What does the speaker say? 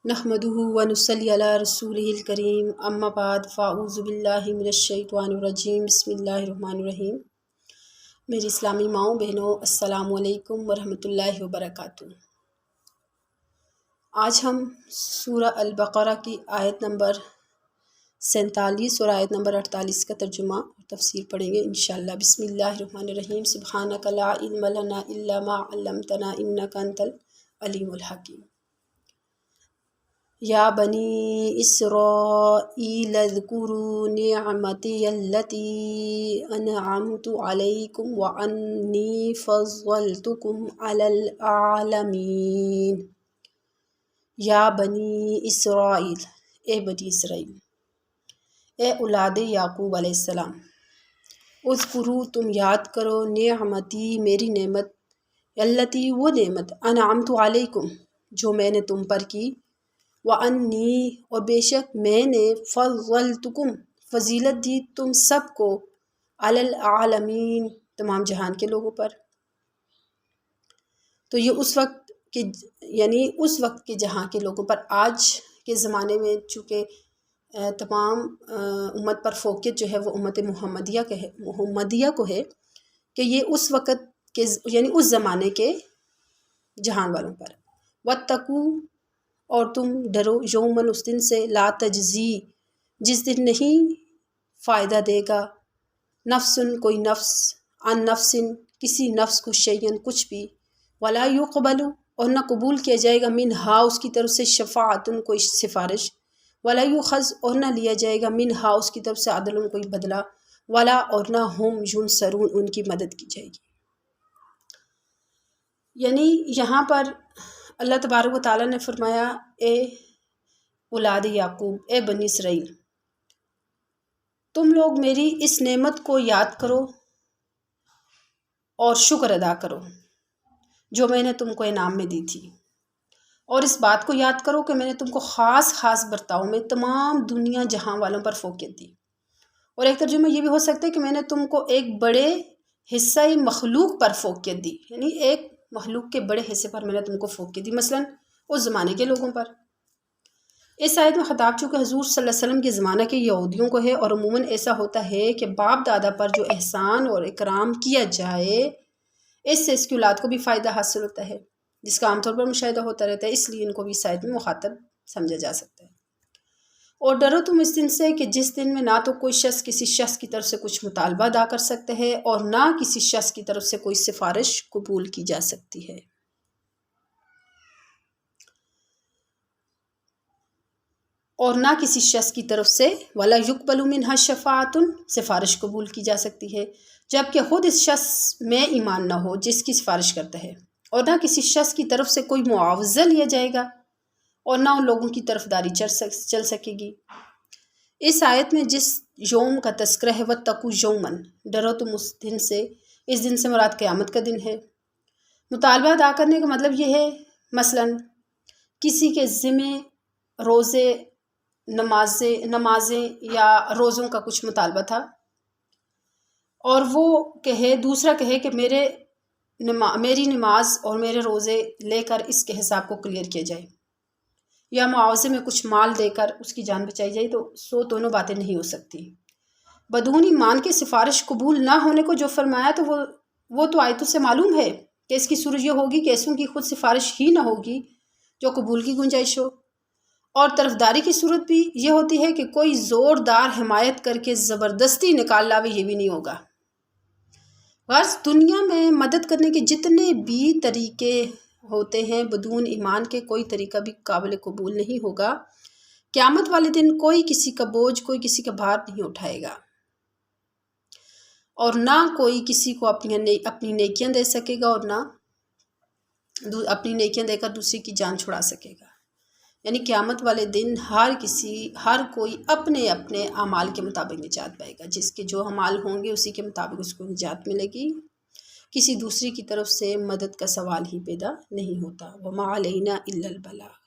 نحمدہ ونصلی علی رسولہ الکریم اما بعد فاعوذ باللہ من الشیطان الرجیم بسم اللہ الرحمن الرحیم۔ میری اسلامی ماؤں بہنوں، السلام علیکم ورحمۃ اللہ وبرکاتہ۔ آج ہم سورہ البقرہ کی آیت نمبر 47 اور آیت نمبر 48 کا ترجمہ اور تفسیر پڑھیں گے انشاءاللہ۔ بسم اللہ الرحمن الرحیم۔ سبحانک لا علم لنا الا ما علمتنا انک انت العلیم الحکیم۔ یا بنی اسرائیل اذکروا نعمتی التی انعمت علیکم وانی فضلتکم علی العالمین۔ یا بنی اسرائیل، اے بنی اسرائیل، اے اولاد یعقوب علیہ السلام، اذکروا، تم یاد کرو، نعمتی، میری نعمت، التی، وہ نعمت، انعمت علیکم، جو میں نے تم پر کی، وانی، اور بے شک میں نے، فضلتکم، فضیلت دی تم سب کو، علی العالمین، تمام جہان کے لوگوں پر۔ تو یہ اس وقت کے جہاں کے لوگوں پر، آج کے زمانے میں چونکہ تمام امت پر فوقیت جو ہے وہ امت محمدیہ کو ہے، کہ یہ اس وقت کے اس زمانے کے جہان والوں پر۔ واتقوا، اور تم ڈرو، یومن، اس دن سے، لا تجزی، جس دن نہیں فائدہ دے گا، نفسن، کوئی نفس، عن نفسن، کسی نفس کو، شیئن، کچھ بھی، ولا یقبل، اور نہ قبول کیا جائے گا، منہا، اس کی طرف سے، شفاعتن، کوئی سفارش، ولا یؤخذ، اور نہ لیا جائے گا، منہا، اس کی طرف سے، عدل، کوئی بدلہ، ولا، اور نہ، ہم ینصرون، ان کی مدد کی جائے گی۔ یعنی یہاں پر اللہ تبارک و تعالیٰ نے فرمایا، اے اولاد یعقوب، اے بنی اسرائیل، تم لوگ میری اس نعمت کو یاد کرو اور شکر ادا کرو جو میں نے تم کو انعام میں دی تھی، اور اس بات کو یاد کرو کہ میں نے تم کو خاص برتاؤ میں تمام دنیا جہاں والوں پر فوقیت دی۔ اور ایک ترجمہ یہ بھی ہو سکتا ہے کہ میں نے تم کو ایک بڑے حصہ مخلوق پر فوقیت دی، یعنی ایک مخلوق کے بڑے حصے پر میں نے تم کو فوقیت دی، مثلا اس زمانے کے لوگوں پر۔ اس آیت میں خطاب چونکہ حضور صلی اللہ علیہ وسلم کے زمانہ کے یہودیوں کو ہے، اور عموماً ایسا ہوتا ہے کہ باپ دادا پر جو احسان اور اکرام کیا جائے، اس سے اس کی اولاد کو بھی فائدہ حاصل ہوتا ہے، جس کا عام طور پر مشاہدہ ہوتا رہتا ہے، اس لیے ان کو بھی اس آیت میں مخاطب سمجھا جا سکتا ہے۔ اور ڈرو تم اس دن سے کہ جس دن میں نہ تو کوئی شخص کسی شخص کی طرف سے کچھ مطالبہ ادا کر سکتا ہے، اور نہ کسی شخص کی طرف سے کوئی سفارش قبول کی جا سکتی ہے۔ اور نہ کسی شخص کی طرف سے، وَلَا يُقْبَلُ مِنْهَا شَفَاعَةٌ، سفارش قبول کی جا سکتی ہے، جبکہ خود اس شخص میں ایمان نہ ہو جس کی سفارش کرتا ہے، اور نہ کسی شخص کی طرف سے کوئی معاوضہ لیا جائے گا، اور نہ ان لوگوں کی طرفداری چل سکے گی۔ اس آیت میں جس یوم کا تذکرہ ہے، وَاتَّقُوا یَوْمًا، ڈرو تم اس دن سے، اس دن سے مراد قیامت کا دن ہے۔ مطالبہ ادا کرنے کا مطلب یہ ہے، مثلا کسی کے ذمے روزے، نمازیں یا روزوں کا کچھ مطالبہ تھا، اور وہ دوسرا کہے کہ میری نماز اور میرے روزے لے کر اس کے حساب کو کلیئر کیا جائے، یا معاوضے میں کچھ مال دے کر اس کی جان بچائی جائے، تو دونوں باتیں نہیں ہو سکتی۔ بدون ایمان کے سفارش قبول نہ ہونے کو جو فرمایا، تو وہ تو آیتوں سے معلوم ہے کہ اس کی صورت یہ ہوگی کہ ایسوں کی خود سفارش ہی نہ ہوگی جو قبول کی گنجائش ہو، اور طرفداری کی صورت بھی یہ ہوتی ہے کہ کوئی زوردار حمایت کر کے زبردستی نکال لاوے، یہ بھی نہیں ہوگا۔ غرض دنیا میں مدد کرنے کے جتنے بھی طریقے ہوتے ہیں، بدون ایمان کے کوئی طریقہ بھی قابل قبول نہیں ہوگا۔ قیامت والے دن کوئی کسی کا بوجھ، کوئی کسی کا بھار نہیں اٹھائے گا، اور نہ کوئی کسی کو اپنی نیکیاں دے سکے گا، اور نہ اپنی نیکیاں دے کر دوسری کی جان چھڑا سکے گا۔ یعنی قیامت والے دن ہر کوئی اپنے اعمال کے مطابق نجات پائے گا، جس کے جو اعمال ہوں گے اسی کے مطابق اس کو نجات ملے گی، کسی دوسری کی طرف سے مدد کا سوال ہی پیدا نہیں ہوتا۔ وَمَا عَلَيْنَا إِلَّا الْبَلَاغُ۔